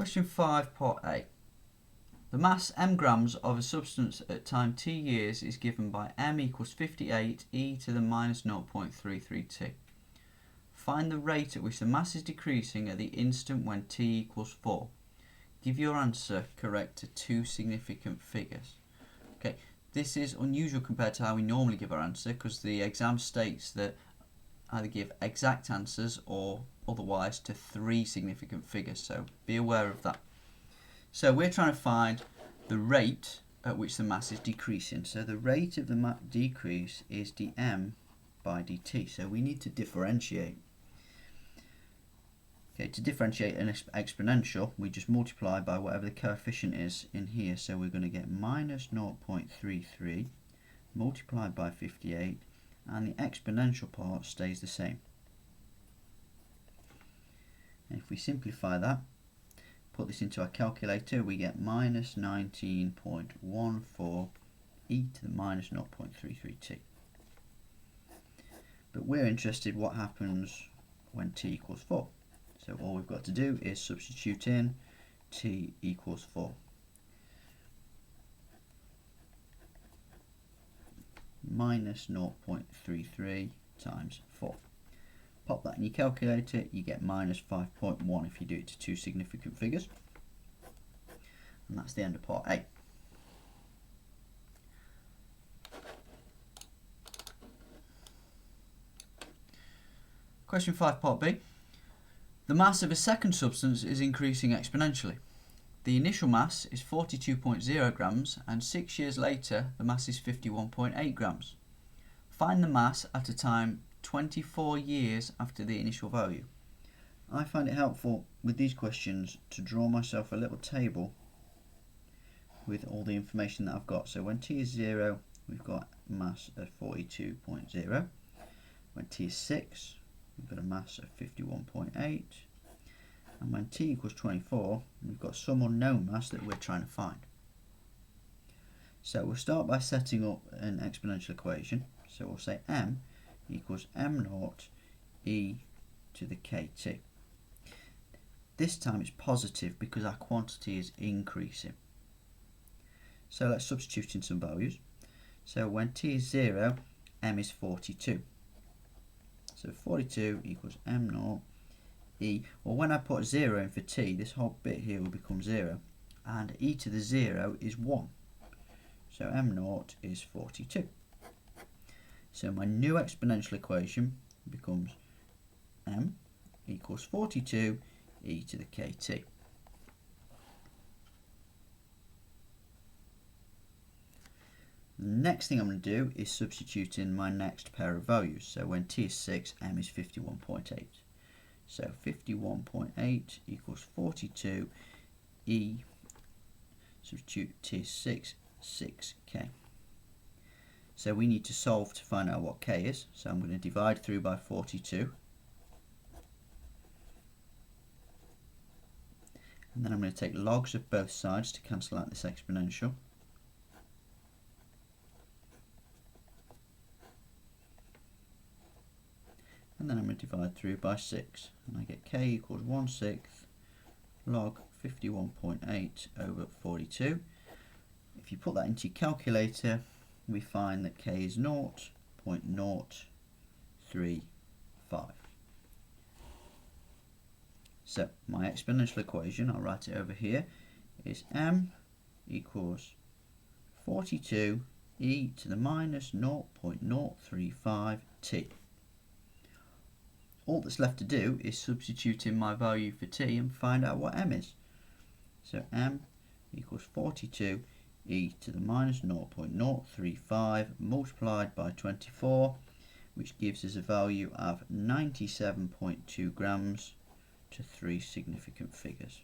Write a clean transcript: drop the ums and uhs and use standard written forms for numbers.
Question 5, part A. The mass m grams of a substance at time t years is given by m equals 58 e to the minus 0.33 t. Find the rate at which the mass is decreasing at the instant when t equals 4. Give your answer correct to two significant figures. Okay, this is unusual compared to how we normally give our answer, because the exam states that either give exact answers or otherwise to three significant figures, so be aware of that. So we're trying to find the rate at which the mass is decreasing. So the rate of the decrease is dm by dt. So we need to differentiate. Okay, to differentiate an exponential, we just multiply by whatever the coefficient is in here. So we're going to get minus 0.33 multiplied by 58, and the exponential part stays the same. And if we simplify that, put this into our calculator, we get minus 19.14 e to the minus 0.33 t. But we're interested what happens when t equals 4. So all we've got to do is substitute in t equals 4. Minus 0.33 times 4. Pop that in your calculator, you get minus 5.1 if you do it to two significant figures. And that's the end of part A. Question 5, part B. The mass of a second substance is increasing exponentially. The initial mass is 42.0 grams, and 6 years later the mass is 51.8 grams. Find the mass at a time 24 years after the initial value. I find it helpful with these questions to draw myself a little table with all the information that I've got. So when t is 0, we've got mass of 42.0. When t is 6, we've got a mass of 51.8. And when t equals 24, we've got some unknown mass that we're trying to find. So we'll start by setting up an exponential equation. So we'll say m equals m0 e to the kt. This time it's positive because our quantity is increasing. So let's substitute in some values. So when t is 0, m is 42. So 42 equals m0 e. Well, when I put 0 in for t, this whole bit here will become 0. And e to the 0 is 1. So m0 is 42. So my new exponential equation becomes m equals 42 e to the kt. The next thing I'm going to do is substitute in my next pair of values. So when t is 6, m is 51.8. So 51.8 equals 42 e, substitute t is 6, 6k. So we need to solve to find out what k is. So I'm going to divide through by 42. And then I'm going to take logs of both sides to cancel out this exponential. And then I'm going to divide through by 6. And I get k equals 1/6 log 51.8 over 42. If you put that into your calculator, we find that k is 0.035. So my exponential equation, I'll write it over here, is m equals 42 e to the minus 0.035 t. All that's left to do is substitute in my value for t and find out what m is. So m equals 42 e to the minus 0.035 multiplied by 24, which gives us a value of 97.2 grams to three significant figures.